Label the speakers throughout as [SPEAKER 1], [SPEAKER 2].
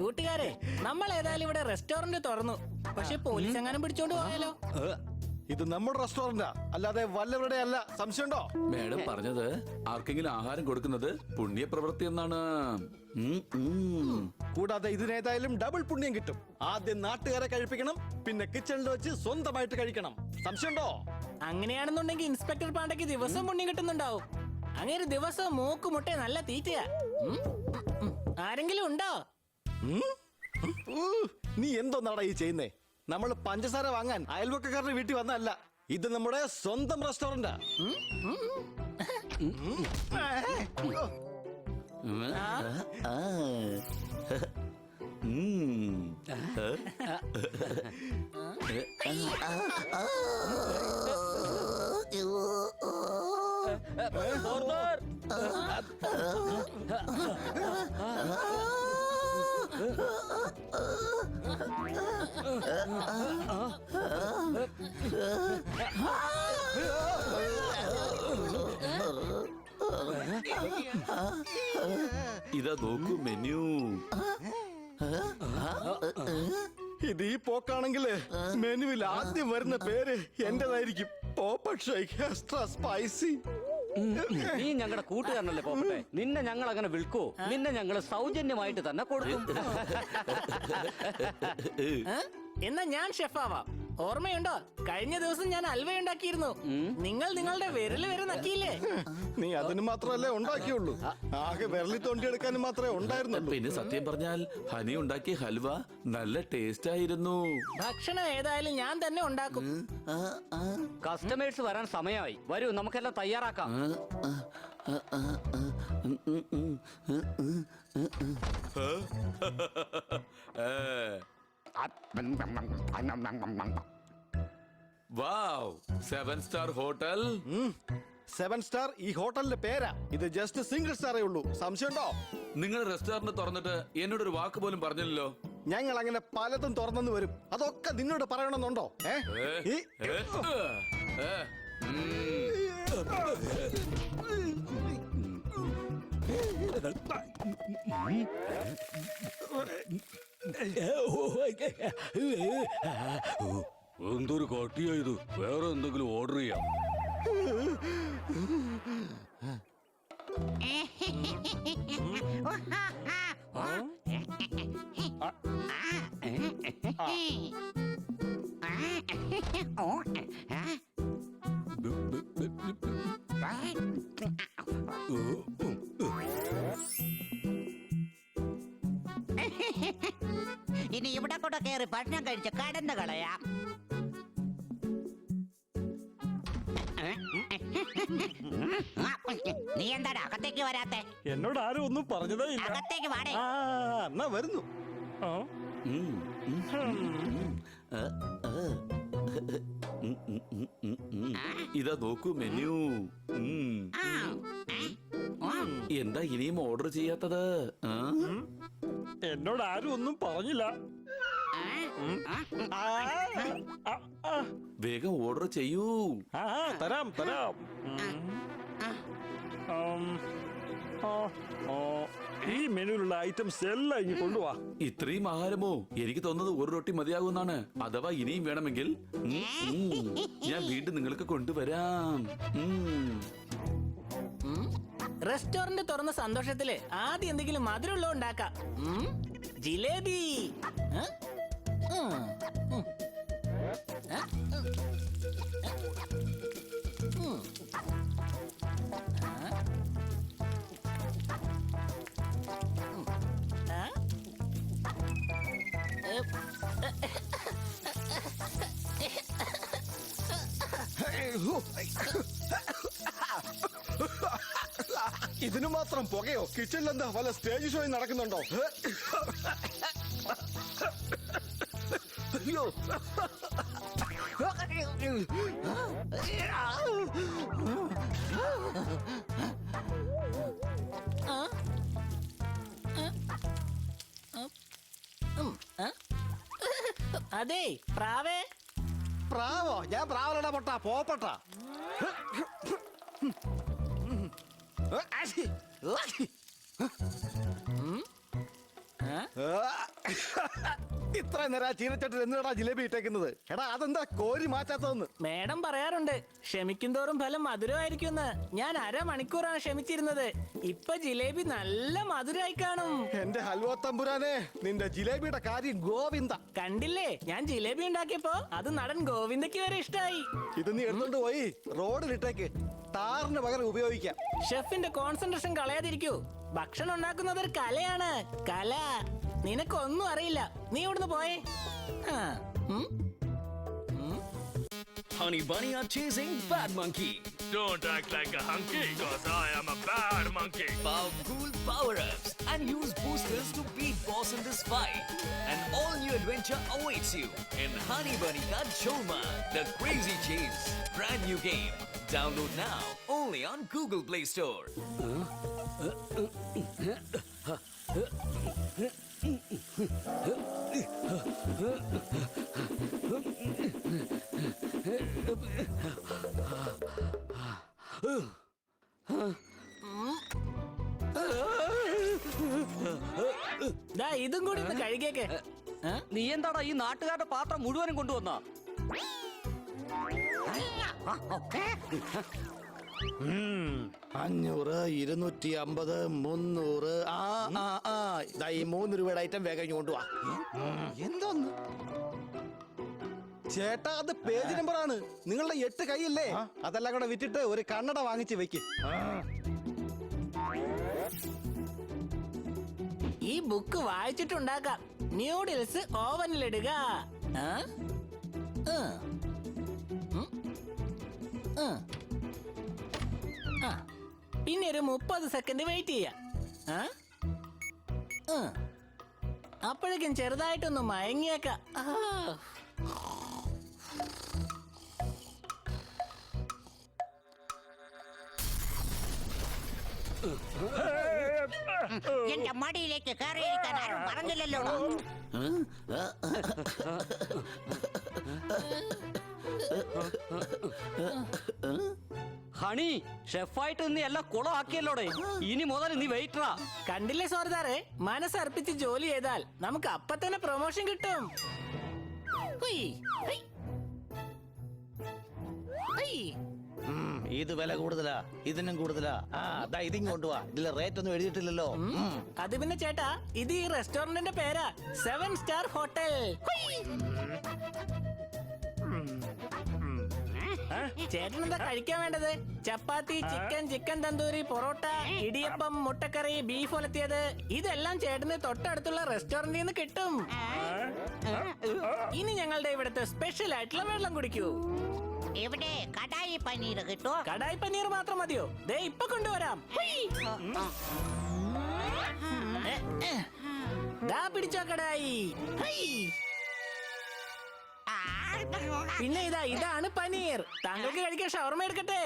[SPEAKER 1] കൂട്ടുകാരെ, നമ്മൾ ഏതായാലും ഇവിടെ റെസ്റ്റോറന്റ് തുറന്നു. പക്ഷെ പോലീസ് എങ്ങാനും പിടിച്ചോണ്ട് പോയാലോ?
[SPEAKER 2] ഇത് നമ്മുടെ റെസ്റ്റോറന്റാ, അല്ലാതെ വല്ലവരുടെ അല്ല. സംശയമുണ്ടോ?
[SPEAKER 3] മേഡം പറഞ്ഞത് ആർക്കെങ്കിലും ആഹാരം കൊടുക്കുന്നത് പുണ്യപ്രവൃത്തി എന്നാണ്.
[SPEAKER 2] കൂടാതെ ഇതിനേതായാലും ഡബിൾ പുണ്യം കിട്ടും. ആദ്യം നാട്ടുകാരെ കഴിപ്പിക്കണം, പിന്നെ കിച്ചണിൽ വെച്ച് സ്വന്തമായിട്ട് കഴിക്കണം. സംശയമുണ്ടോ?
[SPEAKER 1] അങ്ങനെയാണെന്നുണ്ടെങ്കിൽ ഇൻസ്പെക്ടർ പാണ്ടയ്ക്ക് ദിവസം പുണ്യം കിട്ടുന്നുണ്ടാവും. അങ്ങനെ ദിവസം മൂക്ക് മുട്ട നല്ല തീറ്റയാ. ആരെങ്കിലും ഉണ്ടോ?
[SPEAKER 2] നീ എന്തോന്നാടാ ഈ ചെയ്യുന്നേ? നമ്മൾ പഞ്ചസാര വാങ്ങാൻ അയൽവക്കക്കാരുടെ വീട്ടിൽ വന്നല്ല. ഇത് നമ്മുടെ സ്വന്തം റെസ്റ്റോറന്റാ.
[SPEAKER 3] ഇതാ നോക്കൂ മെനു.
[SPEAKER 2] ഇത് ഈ പോക്കാണെങ്കില് മെനുവിൽ ആദ്യം വരുന്ന പേര് എന്റേതായിരിക്കും. Popat shake extra spicy.
[SPEAKER 4] നീ ഞങ്ങളുടെ കൂട്ടുകാരനല്ലേ പോപ്പട്ടെ? നിന്നെ ഞങ്ങൾ അങ്ങനെ വിൽക്കോ? നിന്നെ ഞങ്ങൾ സൗജന്യമായിട്ട് തന്നെ കൊടുക്കും.
[SPEAKER 1] എന്നാ ഞാൻ ഷെഫാവാം. ഓർമ്മയുണ്ടോ, കഴിഞ്ഞ ദിവസം ഞാൻ അൽവ ഉണ്ടാക്കിയിരുന്നു. നിങ്ങൾ നിങ്ങളുടെ വിരല് വരെ നക്കിയില്ലേ?
[SPEAKER 2] നീ അതിന് മാത്രമല്ലേ ഉണ്ടാക്കിയുള്ളൂ, ആകെ വിരലി തോണ്ടിയെടുക്കാനും മാത്രമേ ഉണ്ടായിരുന്നുള്ളൂ.
[SPEAKER 3] പിന്നെ സത്യം പറഞ്ഞാൽ ഹനി ഉണ്ടാക്കിയ ഹൽവ നല്ല ടേസ്റ്റ് ആയിരുന്നു.
[SPEAKER 1] ഭക്ഷണം ഏതായാലും ഞാൻ തന്നെ ഉണ്ടാക്കും.
[SPEAKER 4] കസ്റ്റമേഴ്സ് വരാൻ സമയമായി. വരൂ, നമുക്കെല്ലാം തയ്യാറാക്കാം.
[SPEAKER 3] വാവ്, 7 സ്റ്റാർ ഹോട്ടൽ.
[SPEAKER 2] 7 സ്റ്റാർ ഈ ഹോട്ടലിന്റെ പേരാ. ഇത് ജസ്റ്റ് സിംഗിൾ സ്റ്റാറേ ഉള്ളൂ. സംശയമുണ്ടോ?
[SPEAKER 3] നിങ്ങൾ റെസ്റ്റോറന്റ് തുറന്നിട്ട് എന്നോടൊരു വാക്ക് പോലും പറഞ്ഞില്ലല്ലോ.
[SPEAKER 2] ഞങ്ങൾ അങ്ങനെ പലതും തുറന്നു വരും. അതൊക്കെ നിന്നോട് പറയണമെന്നുണ്ടോ?
[SPEAKER 4] എന്തൊരു കട്ടിയായത്. വേറെ എന്തെങ്കിലും ഓർഡർ ചെയ്യാം.
[SPEAKER 5] ഇനി ഇവിടെ കൂടെ കയറി ഭക്ഷണം കഴിച്ച് കടന്നു കളയാം. നീ എന്താടാ അകത്തേക്ക് വരാത്തെ?
[SPEAKER 2] എന്നോട് ആരും ഒന്നും പറഞ്ഞതേ ഇല്ല.
[SPEAKER 5] അകത്തേക്ക് വാടേ.
[SPEAKER 2] എന്നാ വരുന്നു.
[SPEAKER 3] ഇതാ നോക്കൂ മെനു. എന്താ ഇനിയും ഓർഡർ ചെയ്യാത്തത്?
[SPEAKER 2] എന്നോട് ആരും ഒന്നും പറഞ്ഞില്ല.
[SPEAKER 3] വേഗം ഓർഡർ ചെയ്യൂ.
[SPEAKER 2] തരാം തരാം. ഈ മെനുവിലുള്ള ഐറ്റംസ് എല്ലാം ഇനി കൊണ്ടുപോവാ.
[SPEAKER 3] ഇത്രയും ആഹാരമോ? എനിക്ക് തോന്നുന്നത് ഒരു റൊട്ടി മതിയാകുന്നാണ്. അഥവാ ഇനിയും വേണമെങ്കിൽ ഞാൻ വീണ്ടും നിങ്ങൾക്ക് കൊണ്ടുവരാം.
[SPEAKER 1] റെസ്റ്റോറന്റ് തുറന്ന സന്തോഷത്തില് ആദ്യം എന്തെങ്കിലും മധുരമുള്ള ഉണ്ടാക്കാം. ജിലേബി.
[SPEAKER 2] ഇതിനു മാത്രം പുകയോ? കിച്ചണിൽ എന്താ വല്ല സ്റ്റേജ് ഷോ നടക്കുന്നുണ്ടോ? അയ്യോ,
[SPEAKER 1] അതെ പ്രാവേ.
[SPEAKER 2] പ്രാവോ? ഞാൻ പ്രാവലടാ പൊട്ടാ, പോപ്പട്ടാ. ഇത്ര നേരം ആ ചീനച്ചട്ടിൽ എന്തിനാ ജിലേബി ഇട്ടേക്കുന്നത്? എടാ അതെന്താ കോരി മാറ്റാത്തതെന്ന്?
[SPEAKER 1] മേഡം പറയാറുണ്ട് ക്ഷമിക്കുന്തോറും ഫലം മധുരമായിരിക്കുമെന്ന്. ഞാൻ അരമണിക്കൂറാണ് ക്ഷമിച്ചിരുന്നത്. ഇപ്പൊ ജിലേബി നല്ല മധുരമായി കാണും.
[SPEAKER 2] എന്റെ ഹൽവ തമ്പുരാനെ, നിന്റെ ജിലേബിയുടെ കാര്യം ഗോവിന്ദ.
[SPEAKER 1] കണ്ടില്ലേ, ഞാൻ ജിലേബി ഉണ്ടാക്കിയപ്പോ അത് നടൻ ഗോവിന്ദയ്ക്ക് വരെ ഇഷ്ടായി.
[SPEAKER 2] ഇത് നീ എടുത്തോണ്ട് പോയി റോഡിലിട്ടേക്ക്, ടാറിന് പകരം ഉപയോഗിക്കാം.
[SPEAKER 1] ഷെഫിന്റെ കോൺസെൻട്രേഷൻ കളയാതിരിക്കൂ. ഭക്ഷണം ഉണ്ടാക്കുന്നത് ഒരു കലയാണ്. കല. നിനക്കൊന്നും അറിയില്ല. നീ ഇവിടുന്ന് പോയേ. ആ, ഉം.
[SPEAKER 6] Honey Bunny are chasing Bad Monkey.
[SPEAKER 7] Don't act like a hunky, cause I am a bad monkey.
[SPEAKER 6] Powerful power-ups and use boosters to beat boss in this fight. An all-new adventure awaits you in Honey Bunny Ka Choma, The Crazy Chase. Brand new game. Download now only on Google Play Store.
[SPEAKER 1] ദാ ഇതും കൂടി ഒന്ന് കഴുകിയേക്ക്.
[SPEAKER 4] നീ എന്താടാ ഈ നാട്ടുകാരുടെ പാത്രം മുഴുവനും കൊണ്ടുവന്ന?
[SPEAKER 2] 500, 250, 300. ഈ 3 രൂപയുടെ ഐറ്റം വേഗം കൊണ്ടുപോവാ. എന്തോന്ന് ചേട്ടാ, അത് പേജ് നമ്പർ ആണ്. നിങ്ങളുടെ 8 കൈയില്ലേ, അതെല്ലാം കൂടെ വിറ്റിട്ട് ഒരു കണ്ണട വാങ്ങിച്ച് വെക്ക്.
[SPEAKER 1] ഈ ബുക്ക് വായിച്ചിട്ടുണ്ടാക്കാം. ന്യൂഡിൽസ് ഓവനിലിടുക. ആ? ആ. ഉം. ആ. ആ. പിന്നെ ഒരു 30 സെക്കൻഡ് വെയിറ്റ് ചെയ്യാം. ആ? ആ. അപ്പോഴേക്കും ചെറുതായിട്ടൊന്ന് മയങ്ങിയേക്കാം. ആ.
[SPEAKER 5] എന്റെ മടിയിലേക്ക് കയറിയിരിക്കാൻ ആരും പറഞ്ഞില്ലല്ലോ.
[SPEAKER 4] ഹണി, ഷെഫായിട്ട് നീ എല്ലാം കുളമാക്കിയല്ലോടെ. ഇനി മുതൽ നീ വെയിറ്ററാ.
[SPEAKER 1] കണ്ടില്ലേ സോർദാറെ, മനസ്സർപ്പിച്ച് ജോലി ചെയ്താൽ നമുക്ക് അപ്പൊ തന്നെ പ്രൊമോഷൻ കിട്ടും. ഹുയ്, ഹൈ. ഹൈ.
[SPEAKER 2] ഇത് വില കൂടുതലാ, ഇതിനും കൂടുതലാ. ഇതിങ് കൊണ്ടുപോവാ. ഇതിലെ റേറ്റ് ഒന്നും എഴുതിയിട്ടില്ലല്ലോ.
[SPEAKER 1] അത് പിന്നെ ചേട്ടാ, ഇത് ഈ റെസ്റ്റോറന്റിന്റെ പേരാ, 7 സ്റ്റാർ ഹോട്ടൽ. ചേട്ടൻ എന്താ കഴിക്കാൻ വേണ്ടത്? ചപ്പാത്തി, ചിക്കൻ തന്തൂരി, പൊറോട്ട, ഇടിയപ്പം, മുട്ടക്കറി, ബീഫ് ഒലത്തിയത്, ഇതെല്ലാം ചേട്ടന് തൊട്ടടുത്തുള്ള റെസ്റ്റോറന്റിൽ നിന്ന് കിട്ടും. ഇനി ഞങ്ങളുടെ ഇവിടുത്തെ സ്പെഷ്യൽ ആയിട്ടുള്ള വെള്ളം കുടിക്കൂ.
[SPEAKER 5] ഇവിടെ കടായി പനീർ കിട്ടോ?
[SPEAKER 1] കടായി പനീർ മാത്രം മതിയോ? ദേ ഇപ്പൊ കൊണ്ടുവരാം. ദാ പിടിച്ചോ കടായി. ഹൈ. പിന്നെ ഇതാണ് പനീർ. താങ്കൾക്ക് കഴിക്കാൻ ഷവർമ എടുക്കട്ടെ?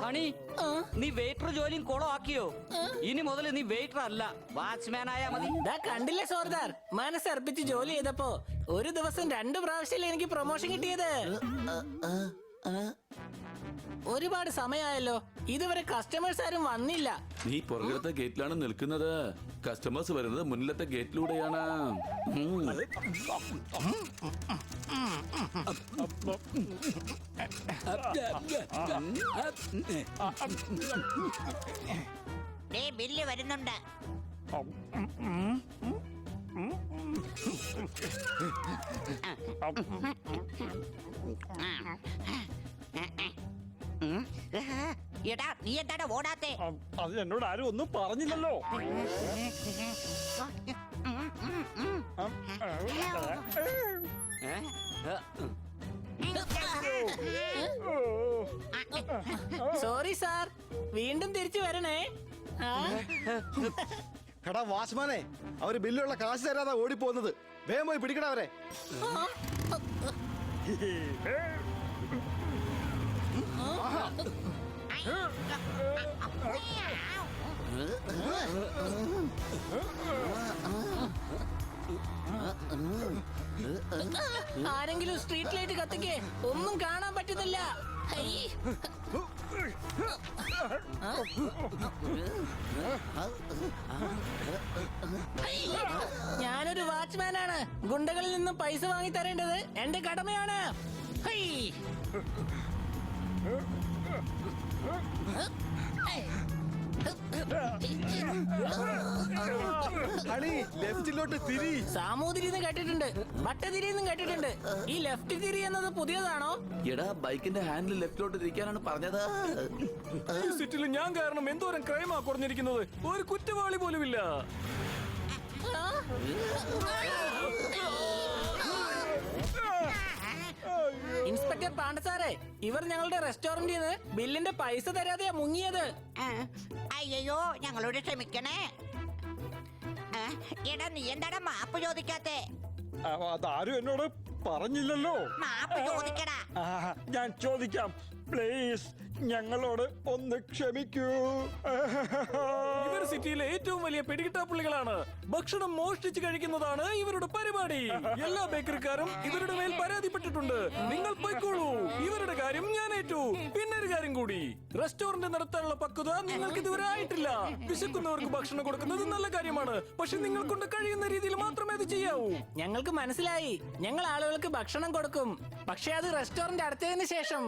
[SPEAKER 4] ഹണി, നീ വെയിറ്റർ ജോലിയും കുളമാക്കിയോ? ഇനി മുതൽ നീ വെയിറ്റർ അല്ല, വാച്ച്മാൻ ആയാ മതി.
[SPEAKER 1] ദാ കണ്ടില്ലേ സോർദാർ, മനസ്സർപ്പിച്ച് ജോലി ചെയ്തപ്പോ ഒരു ദിവസം 2 പ്രാവശ്യം എനിക്ക് പ്രൊമോഷൻ കിട്ടിയത്. ഒരുപാട് സമയമായല്ലോ, ഇതുവരെ കസ്റ്റമേഴ്സ് ആരും വന്നില്ല.
[SPEAKER 3] നീ പുറകിലത്തെ ഗേറ്റിലാണ് നിൽക്കുന്നത്. കസ്റ്റമേഴ്സ് വരുന്നത് മുന്നിലത്തെ ഗേറ്റിലൂടെയാണ്.
[SPEAKER 5] ബില്ല് വരുന്നുണ്ട്. എടാ, നീ എന്താടാ ഓടാത്തെ?
[SPEAKER 2] അത് എന്നോട് ആരും ഒന്നും പറഞ്ഞില്ലല്ലോ.
[SPEAKER 1] സോറി സാർ, വീണ്ടും തിരിച്ചു വരണേ.
[SPEAKER 2] എടാ വാച്ച്മാനെ, അവര് ബില്ലുള്ള കാശ് തരാതാ ഓടിപ്പോകുന്നത്. വേഗം പോയി പിടിക്കണ അവരെ.
[SPEAKER 1] ആരെങ്കിലും സ്ട്രീറ്റ് ലൈറ്റ് കത്തിക്കേ, ഒന്നും കാണാൻ പറ്റുന്നില്ല. ഹൈ. ഹൈ. ഞാനൊരു വാച്ച്മാനാണ്. ഗുണ്ടകളിൽ നിന്നും പൈസ വാങ്ങി തരേണ്ടത് എന്റെ കടമയാണ്. ഹൈ.
[SPEAKER 2] ഹണി ലെഫ്റ്റിലോട്ട് തിരി.
[SPEAKER 1] സാമൂതിരിന്ന് കേട്ടിട്ടുണ്ട്, ഭട്ടതിരിന്നും കേട്ടിട്ടുണ്ട്. ഈ ലെഫ്റ്റ് തിരി എന്നത് പുതിയതാണോ?
[SPEAKER 3] എടാ ബൈക്കിന്റെ ഹാൻഡിൽ ലെഫ്റ്റിലോട്ട് തിരിക്കാനാണ് പറഞ്ഞത്.
[SPEAKER 8] ഈ സിറ്റിയിൽ ഞാൻ കാരണം എന്തോരം ക്രൈമാ കുറഞ്ഞിരിക്കുന്നത്. ഒരു കുറ്റവാളി പോലുമില്ല.
[SPEAKER 1] ഇൻസ്പെക്ടർ പാണ്ഡസാറേ, ഇവർ ഞങ്ങളുടെ റെസ്റ്റോറന്റിൽ നിന്ന് ബില്ലിന്റെ പൈസ തരാതെയാ മുങ്ങിയത്.
[SPEAKER 5] അയ്യോ, ഞങ്ങളോട് ക്ഷമിക്കണേ. എടാ, നീ എന്താടാ മാപ്പ് ചോദിക്കാത്തെ?
[SPEAKER 8] അതാരും എന്നോട് പറഞ്ഞില്ലല്ലോ.
[SPEAKER 5] മാപ്പ് ചോദിക്കടാ.
[SPEAKER 8] ഞാൻ ചോദിക്കാം, പ്ലീസ് ഞങ്ങളോട് ഒന്ന് ക്ഷമിക്കൂ. ഇവർ സിറ്റിയിലെ ഏറ്റവും വലിയ പിടികിട്ടാപ്പുള്ളികളാണ്. ഭക്ഷണം മോഷ്ടിച്ച് കഴിക്കുന്നതാണ് ഇവരുടെ പരിപാടി. എല്ലാ ബേക്കറിക്കാരും ഇവരുടെ മേൽ പരാതിപ്പെട്ടിട്ടുണ്ട്. നിങ്ങൾ പോയിക്കോളൂ, ഇവരുടെ കാര്യം ഞാൻ ഏറ്റു. പിന്നെ ഒരു കാര്യം കൂടി, റെസ്റ്റോറന്റ് നടത്താനുള്ള പക്വത നിങ്ങൾക്ക് ഇതുവരെ ആയിട്ടില്ല. വിശക്കുന്നവർക്ക് ഭക്ഷണം കൊടുക്കുന്നത് നല്ല കാര്യമാണ്, പക്ഷെ നിങ്ങൾ കൊണ്ട് കഴിയുന്ന രീതിയിൽ മാത്രമേ അത് ചെയ്യാവൂ.
[SPEAKER 1] ഞങ്ങൾക്ക് മനസ്സിലായി, ഞങ്ങൾ ആളുകൾക്ക് ഭക്ഷണം കൊടുക്കും, പക്ഷെ അത് റെസ്റ്റോറന്റ് അടച്ചതിന് ശേഷം.